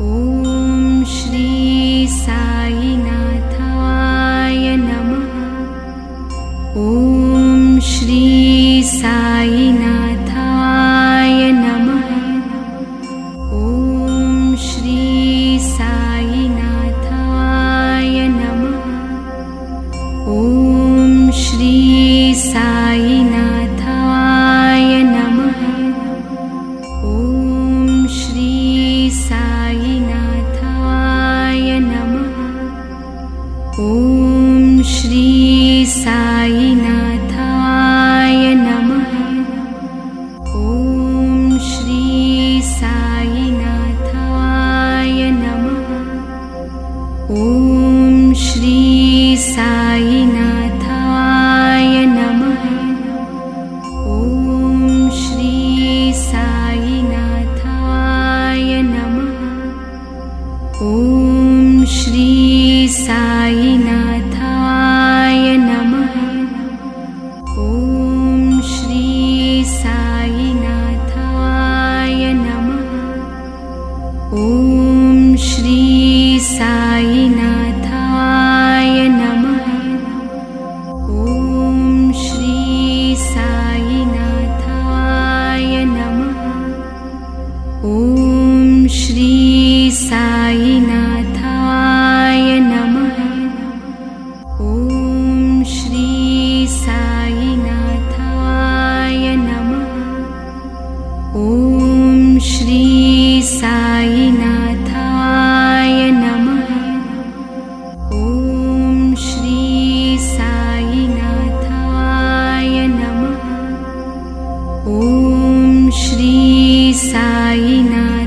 ॐ श्री साईनाथाय नमः। ॐ श्री साईनाथाय नमः। ॐ श्री साईनाथाय नमः। ॐ श्री साईनाथाय नमः। ॐ श्री साईनाथाय नमः। ॐ श्री साईनाथाय नमः। ॐ श्री साईनाथाय नमः। ॐ श्री साईनाथाय नमः। ॐ श्री साईनाथाय नमः। ॐ श्री साईनाथाय नमः। ॐ श्री साईनाथाय नमः। ॐ श्री साईनाथाय नमः। ॐ श्री साईनाथाय नमः। ॐ श्री साईनाथाय नमः। ॐ श्री साईनाथाय नमः। ॐ श्री साईनाथाय नमः। ॐ श्री साईनाथाय नमः। ॐ श्री साईनाथाय